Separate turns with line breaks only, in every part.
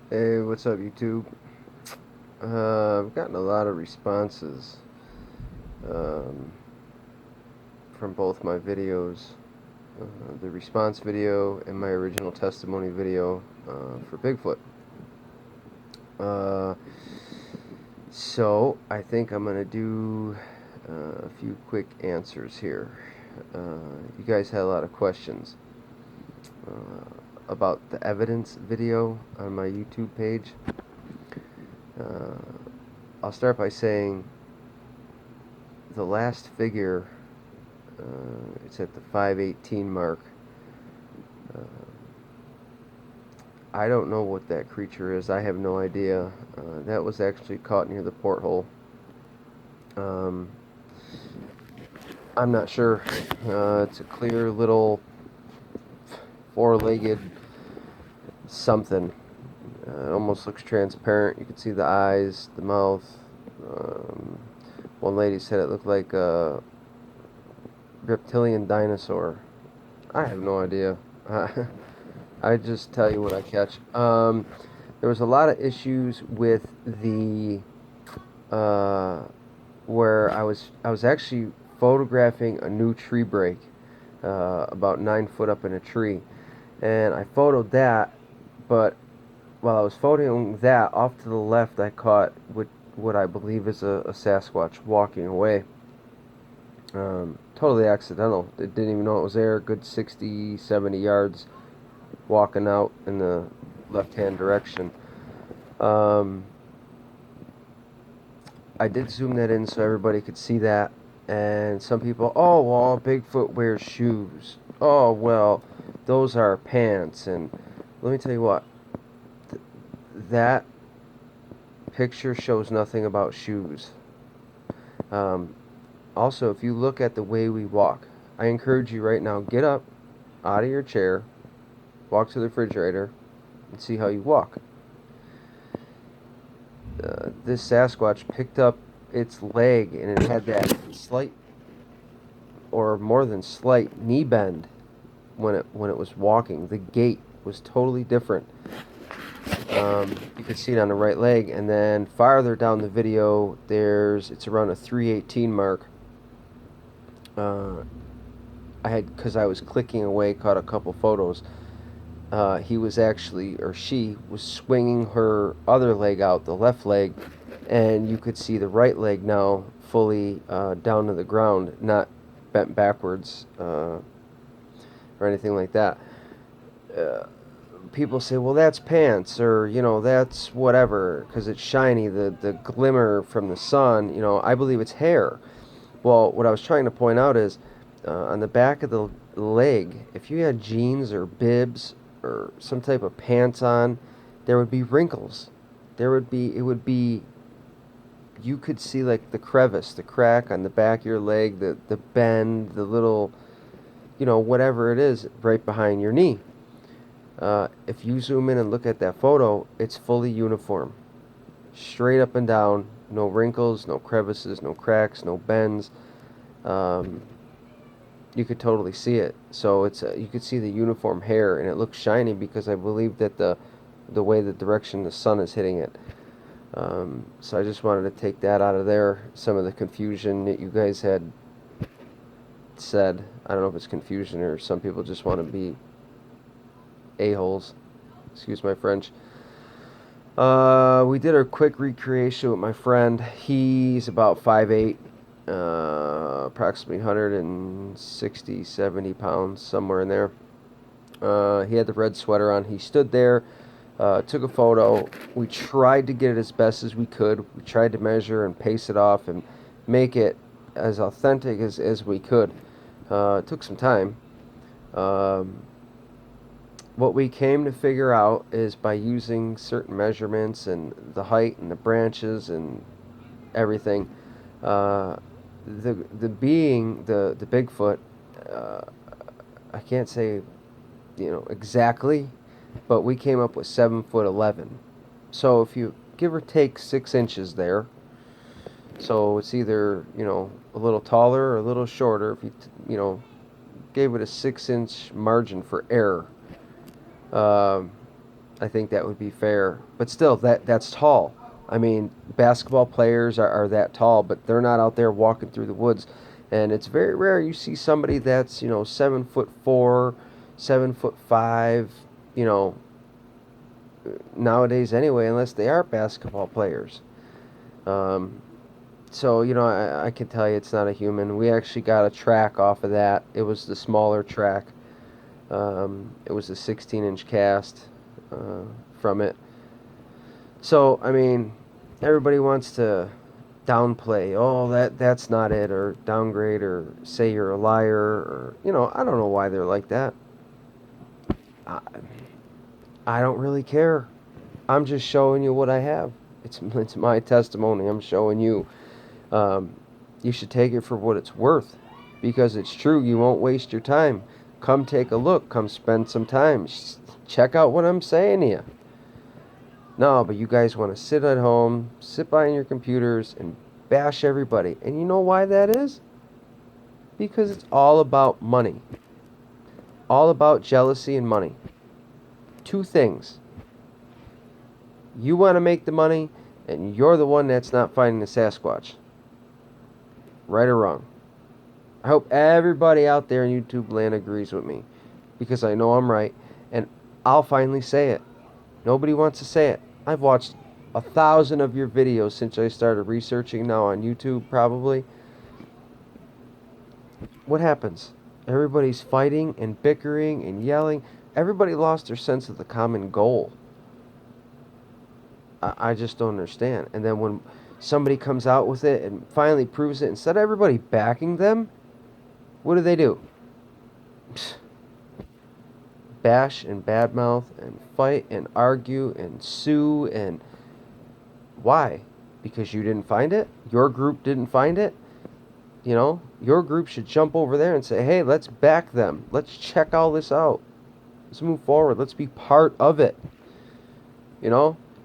Hey, what's up, YouTube? I've gotten a lot of responses um, from both my videos, the response video and my original testimony video for Bigfoot. Uh, so I think I'm gonna do a few quick answers here. You guys had a lot of questions about the evidence video on my YouTube page. Uh, I'll start by saying the last figure, it's at the 518 mark. Uh, I don't know what that creature is. I have no idea. That was actually caught near the porthole. Um, I'm not sure. It's a clear little four-legged something. It almost looks transparent. You can see the eyes, the mouth. Um, One lady said it looked like a reptilian dinosaur. I have no idea. I just tell you what I catch. There was a lot of issues with the where I was actually photographing a new tree break about 9 foot up in a tree, and I photoed that. But while I was photoing that, off to the left, I caught what I believe is a Sasquatch walking away. Totally accidental. It didn't even know it was there. Good 60, 70 yards walking out in the left-hand direction. I did zoom that in so everybody could see that. And some people, oh, well, Bigfoot wears shoes. Oh, well, those are pants. And let me tell you what, that picture shows nothing about shoes. Um, Also, if you look at the way we walk, I encourage you right now, get up out of your chair, walk to the refrigerator, and see how you walk. This Sasquatch picked up its leg, and it had that slight, or more than slight, knee bend when it was walking. The gait was totally different. You could see it on the right leg, and then farther down the video, it's around a 318 mark. Because I was clicking away, caught a couple photos. He was actually, or she was swinging her other leg out, the left leg, and you could see the right leg now fully down to the ground, not bent backwards or anything like that. People say, well, that's pants, or that's whatever, because it's shiny, the glimmer from the sun. I believe it's hair. Well, what I was trying to point out is on the back of the leg, if you had jeans or bibs or some type of pants on, there would be wrinkles. It would be, you could see like the crevice, the crack on the back of your leg, the bend, the little, whatever it is right behind your knee. If you zoom in and look at that photo, it's fully uniform. Straight up and down, no wrinkles, no crevices, no cracks, no bends. You could totally see it. So you could see the uniform hair, and it looks shiny because I believe that the way the direction the sun is hitting it. So I just wanted to take that out of there. Some of the confusion that you guys had said. I don't know if it's confusion or some people just want to be a-holes. Excuse my French. We did a quick recreation with my friend. He's about 5'8", approximately 160, 70 pounds, somewhere in there. He had the red sweater on. He stood there, took a photo. We tried to get it as best as we could. We tried to measure and pace it off and make it as authentic as we could. It took some time. What we came to figure out is by using certain measurements and the height and the branches and everything, the being the Bigfoot, I can't say exactly, but we came up with 7'11". So if you give or take 6 inches there, so it's either a little taller or a little shorter. If you gave it a 6-inch margin for error. I think that would be fair. But still, that's tall. I mean, basketball players are that tall, but they're not out there walking through the woods. And it's very rare you see somebody that's, 7'4", 7'5", you know, nowadays anyway, unless they are basketball players. Um, so, I can tell you it's not a human. We actually got a track off of that. It was the smaller track. It was a 16-inch cast uh, from it. So, I mean, everybody wants to downplay, oh, that's not it, or downgrade, or say you're a liar, or, I don't know why they're like that. I, I don't really care. I'm just showing you what I have. It's my testimony. I'm showing you. Um, you should take it for what it's worth, because it's true. You won't waste your time. Come take a look. Come spend some time. Check out what I'm saying to you. No, but you guys want to sit at home, sit behind your computers, and bash everybody. And you know why that is? Because it's all about money. All about jealousy and money. Two things. You want to make the money, and you're the one that's not finding the Sasquatch. Right or wrong? I hope everybody out there in YouTube land agrees with me, because I know I'm right, and I'll finally say it. Nobody wants to say it. I've watched 1,000 of your videos since I started researching now on YouTube, probably. What happens? Everybody's fighting and bickering and yelling. Everybody lost their sense of the common goal. I just don't understand. And then when somebody comes out with it and finally proves it, instead of everybody backing them, what do? Bash and badmouth and fight and argue and sue. And why? Because you didn't find it? Your group didn't find it? Your group should jump over there and say, hey, let's back them. Let's check all this out. Let's move forward. Let's be part of it.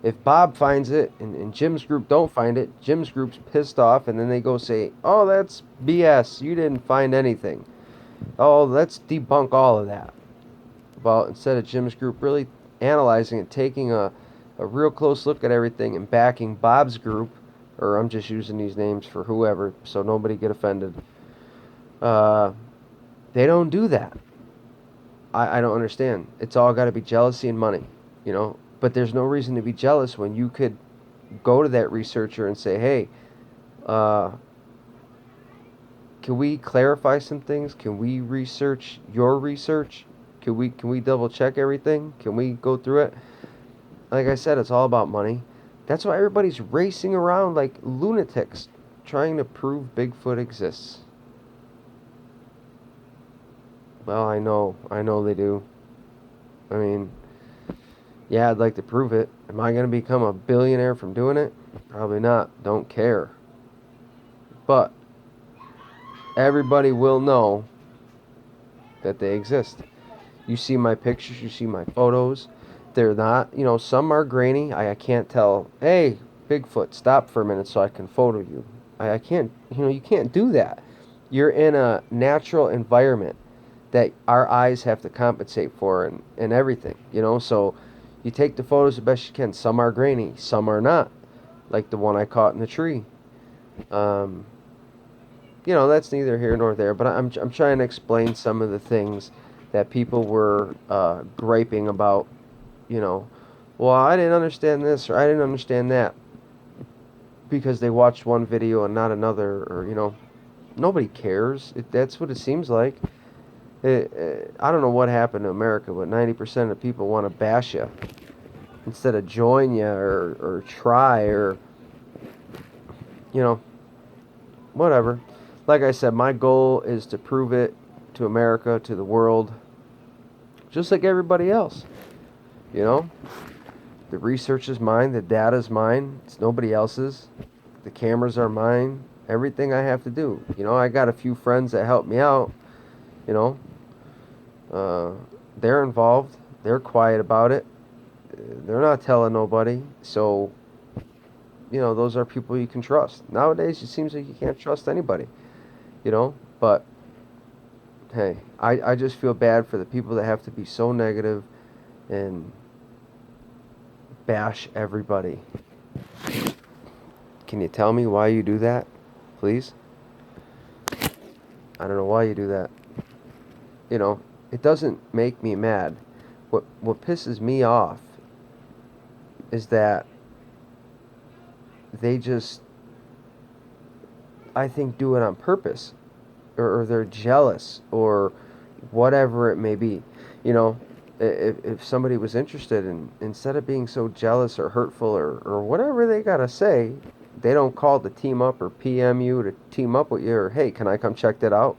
If Bob finds it and Jim's group don't find it, Jim's group's pissed off, and then they go say, oh, that's BS. You didn't find anything. Oh, let's debunk all of that. Well, instead of Jim's group really analyzing it, taking a real close look at everything and backing Bob's group, or I'm just using these names for whoever, so nobody get offended. They don't do that. I don't understand. It's all got to be jealousy and money, But there's no reason to be jealous when you could go to that researcher and say, hey, can we clarify some things? Can we research your research? Can we double check everything? Can we go through it? Like I said, it's all about money. That's why everybody's racing around like lunatics trying to prove Bigfoot exists. Well, I know they do. I mean, yeah, I'd like to prove it. Am I going to become a billionaire from doing it? Probably not. Don't care. But everybody will know that they exist. You see my pictures, you see my photos. They're not, some are grainy. I can't tell, hey, Bigfoot, stop for a minute so I can photo you. I can't, you can't do that. You're in a natural environment that our eyes have to compensate for and everything, So you take the photos the best you can. Some are grainy, some are not. Like the one I caught in the tree. That's neither here nor there. But I'm trying to explain some of the things that people were griping about. Well, I didn't understand this or I didn't understand that because they watched one video and not another, or nobody cares. That's what it seems like. I don't know what happened to America, but 90% of people want to bash you instead of join you or try or whatever. Like I said, my goal is to prove it to America, to the world, just like everybody else. The research is mine, the data is mine, it's nobody else's. The cameras are mine, everything I have to do. I got a few friends that help me out, they're involved, they're quiet about it, they're not telling nobody, so, those are people you can trust. Nowadays, it seems like you can't trust anybody, but, hey, I just feel bad for the people that have to be so negative and bash everybody. Can you tell me why you do that, please? I don't know why you do that. You know, it doesn't make me mad. What pisses me off is that they just, I think, do it on purpose, or they're jealous, or whatever it may be. You know, if somebody was interested, in instead of being so jealous or hurtful, or whatever they gotta say, they don't call to team up or PM you to team up with you, or hey, can I come check that out?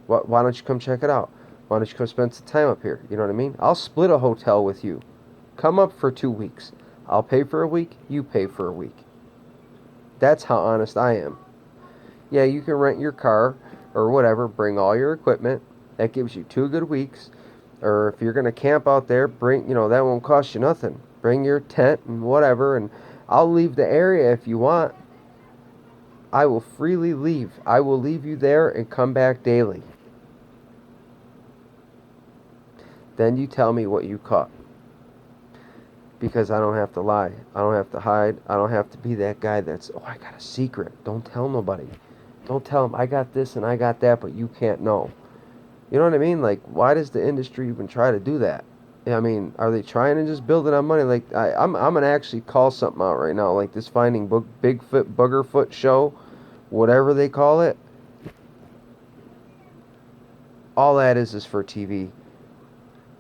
Why don't you come check it out? Why don't you come spend some time up here? You know what I mean? I'll split a hotel with you. Come up for 2 weeks. I'll pay for a week, you pay for a week. That's how honest I am. Yeah, you can rent your car or whatever, bring all your equipment. That gives you 2 good weeks. Or if you're going to camp out there, that won't cost you nothing. Bring your tent and whatever, and I'll leave the area if you want. I will freely leave. I will leave you there and come back daily. Then you tell me what you caught. Because I don't have to lie. I don't have to hide. I don't have to be that guy that's, oh, I got a secret. Don't tell nobody. Don't tell them I got this and I got that, but you can't know. You know what I mean? Like, why does the industry even try to do that? I mean, are they trying to just build it on money? Like, I'm going to actually call something out right now. Like this Finding Bigfoot, Boogerfoot show, whatever they call it. All that is for TV.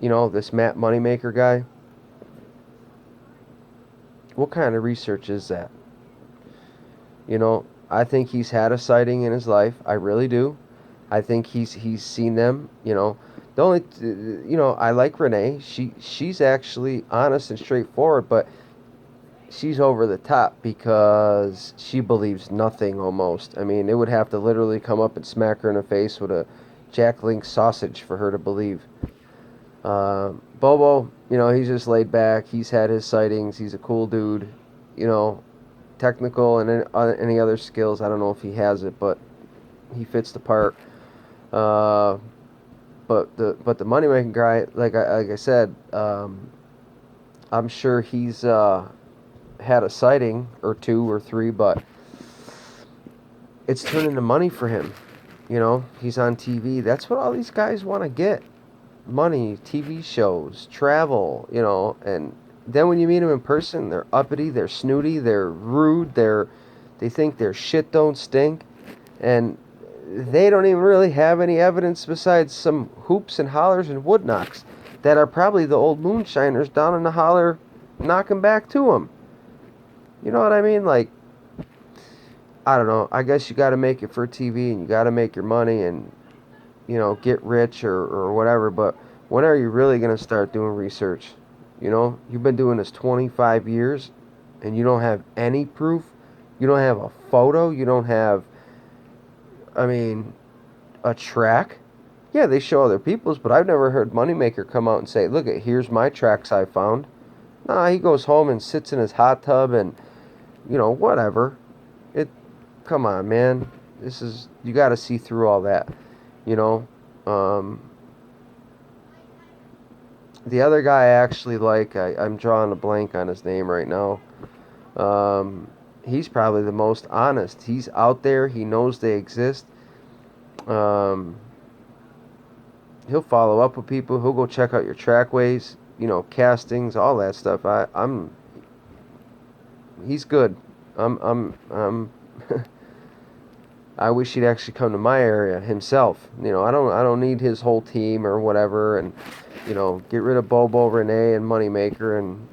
You know, this Matt Moneymaker guy. What kind of research is that? You know, I think he's had a sighting in his life. I really do. I think he's seen them. You know, the only I like Renee. She's actually honest and straightforward, but she's over the top because she believes nothing almost. I mean, it would have to literally come up and smack her in the face with a Jack Link sausage for her to believe. Bobo, he's just laid back. He's had his sightings. He's a cool dude. Technical and any other skills, I don't know if he has it, but he fits the part. But the money making guy, like I said, I'm sure he's had a sighting or 2 or 3, but it's turning to money for him. He's on TV. That's what all these guys want to get. Money, TV shows, travel, and then when you meet them in person, they're uppity, they're snooty, they're rude, they think their shit don't stink, and they don't even really have any evidence besides some hoops and hollers and wood knocks that are probably the old moonshiners down in the holler knocking back to them. You know what I mean? Like, I don't know. I guess you got to make it for TV and you got to make your money and, get rich or whatever. But when are you really going to start doing research? You've been doing this 25 years and you don't have any proof. You don't have a photo. You don't have, a track. Yeah, they show other people's, but I've never heard Moneymaker come out and say, look, here's my tracks I found. Nah, he goes home and sits in his hot tub and, whatever. Come on, man. You got to see through all that. The other guy I actually like, I'm drawing a blank on his name right now. He's probably the most honest. He's out there. He knows they exist. He'll follow up with people. He'll go check out your trackways, castings, all that stuff. He's good. I wish he'd actually come to my area himself. I don't need his whole team or whatever. And get rid of Bobo, Renee, and Moneymaker, and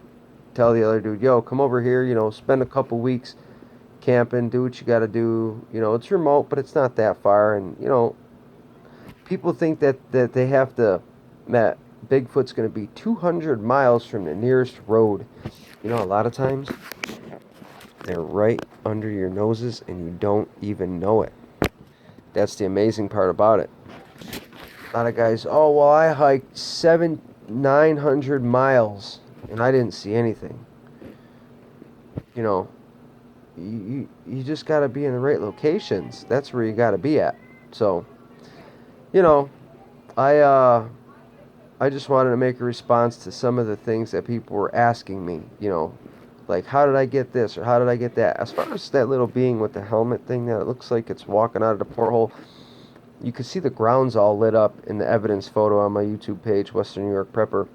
tell the other dude, yo, come over here. Spend a couple weeks camping, do what you got to do. It's remote, but it's not that far. And people think that they have to. That Bigfoot's going to be 200 miles from the nearest road. A lot of times they're right under your noses and you don't even know it. That's the amazing part about it. A lot of guys, oh, well, I hiked 900 miles and I didn't see anything. You just got to be in the right locations. That's where you got to be at. So, I just wanted to make a response to some of the things that people were asking me, like how did I get this or how did I get that? As far as that little being with the helmet thing that it looks like it's walking out of the porthole, you can see the ground's all lit up in the evidence photo on my YouTube page, Western New York Prepper.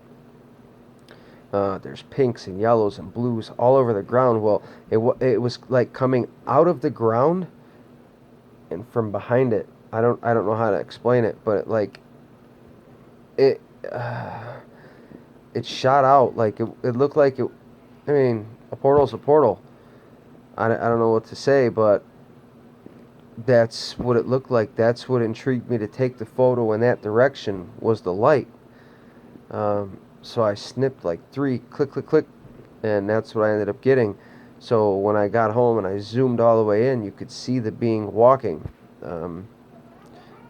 There's pinks and yellows and blues all over the ground. Well, it was like coming out of the ground and from behind it. I don't know how to explain it, but it it shot out like it looked like it. I mean, a portal's a portal. I don't know what to say, but that's what it looked like. That's what intrigued me to take the photo in that direction was the light. So I snipped like 3, click, click, click, and that's what I ended up getting. So when I got home and I zoomed all the way in, you could see the being walking. I'm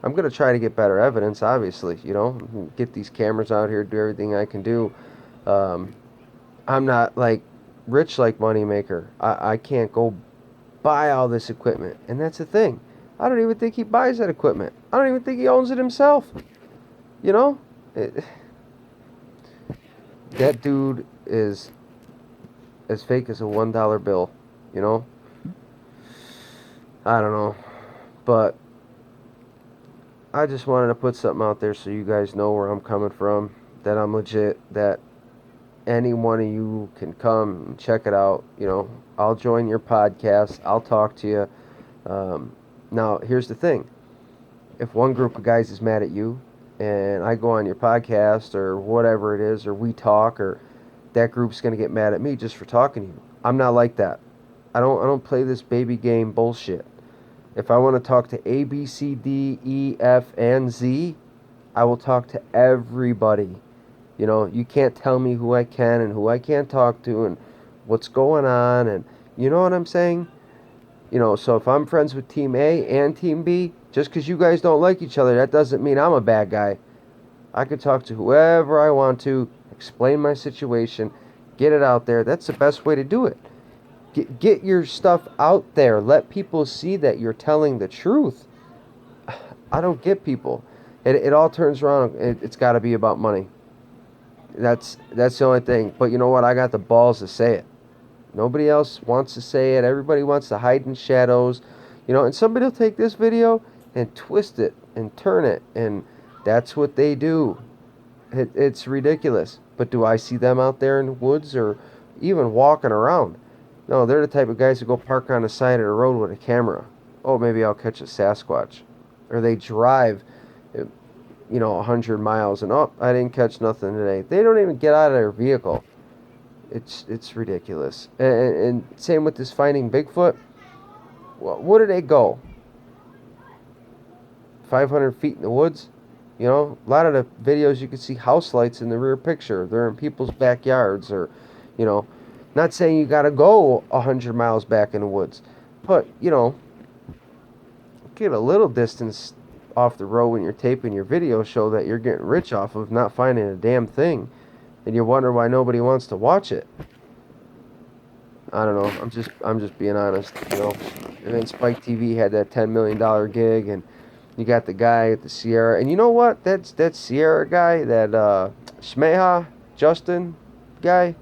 going to try to get better evidence, obviously, get these cameras out here, do everything I can do. I'm not like rich like Moneymaker. I can't go buy all this equipment. And that's the thing. I don't even think he buys that equipment. I don't even think he owns it himself. That dude is as fake as a $1 bill, I don't know. But I just wanted to put something out there so you guys know where I'm coming from, that I'm legit, that any one of you can come and check it out. I'll join your podcast. I'll talk to you. Now, here's the thing. If one group of guys is mad at you and I go on your podcast or whatever it is, or we talk, or that group's going to get mad at me just for talking to you. I'm not like that. I don't play this baby game bullshit. If I want to talk to A, B, C, D, E, F, and Z, I will talk to everybody. You can't tell me who I can and who I can't talk to and what's going on, and you know what I'm saying? So if I'm friends with Team A and Team B, just because you guys don't like each other, that doesn't mean I'm a bad guy. I could talk to whoever I want to, explain my situation, get it out there. That's the best way to do it. Get your stuff out there. Let people see that you're telling the truth. I don't get people. It all turns around. It's got to be about money. That's the only thing. But you know what? I got the balls to say it. Nobody else wants to say it. Everybody wants to hide in shadows. And somebody will take this video and twist it and turn it. And that's what they do. It's ridiculous. But do I see them out there in the woods or even walking around? No, they're the type of guys who go park on the side of the road with a camera. Oh, maybe I'll catch a Sasquatch. Or they drive, 100 miles and, oh, I didn't catch nothing today. They don't even get out of their vehicle. It's ridiculous. And same with this finding Bigfoot. Well, where did they go? 500 feet in the woods? A lot of the videos you can see house lights in the rear picture. They're in people's backyards or, not saying you got to go 100 miles back in the woods. But, get a little distance off the road when you're taping your video show that you're getting rich off of not finding a damn thing. And you wonder why nobody wants to watch it. I don't know. I'm just being honest, And then Spike TV had that $10 million gig, and you got the guy at the Sierra. And you know what? That Sierra guy, that Shmeha Justin guy.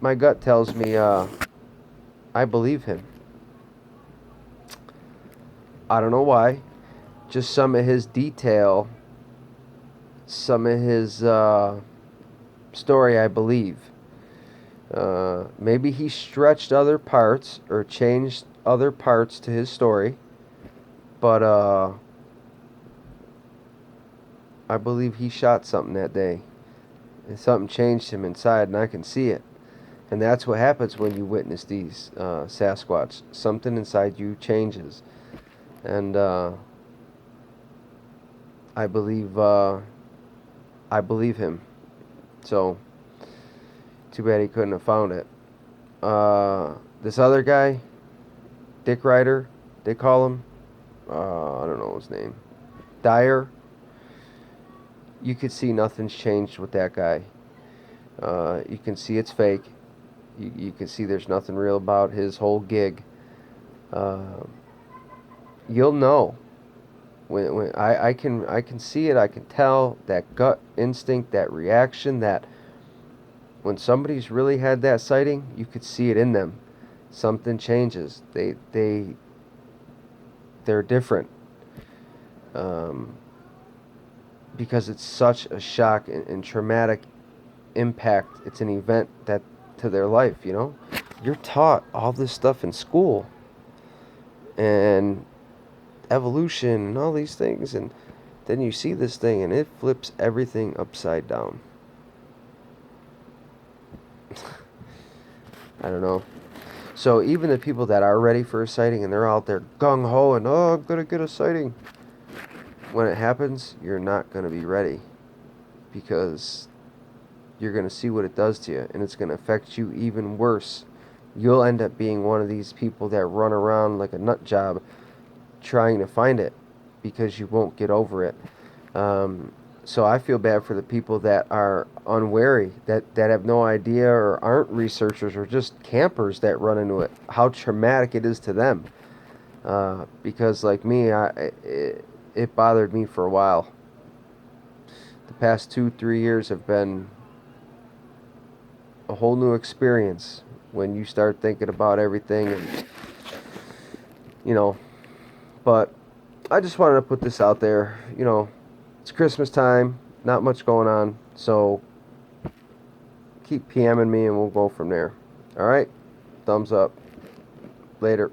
My gut tells me I believe him. I don't know why. Just some of his detail, some of his story, I believe. Maybe he stretched other parts or changed other parts to his story, but I believe he shot something that day, and something changed him inside, and I can see it. And that's what happens when you witness these Sasquatch. Something inside you changes, and I believe him. So, too bad he couldn't have found it. This other guy, Dick Ryder, they call him. I don't know his name. Dyer. You could see nothing's changed with that guy. You can see it's fake. You can see there's nothing real about his whole gig. You'll know. When I can see it, I can tell that gut instinct, that reaction, that when somebody's really had that sighting, you could see it in them. Something changes. They're different. Um, because it's such a shock and traumatic impact. It's an event that to their life. You're taught all this stuff in school and evolution and all these things, and then you see this thing and it flips everything upside down. I don't know. So even the people that are ready for a sighting and they're out there gung ho and I'm gonna get a sighting, when it happens, you're not gonna be ready because you're gonna see what it does to you and it's gonna affect you even worse. You'll end up being one of these people that run around like a nut job trying to find it because you won't get over it. So I feel bad for the people that are unwary, that have no idea or aren't researchers or just campers that run into it. How traumatic it is to them. Because like me, it bothered me for a while. The past 2-3 years have been a whole new experience when you start thinking about everything and you know but I just wanted to put this out there. It's Christmas time, not much going on, so keep PMing me and we'll go from there. All right? Thumbs up. Later.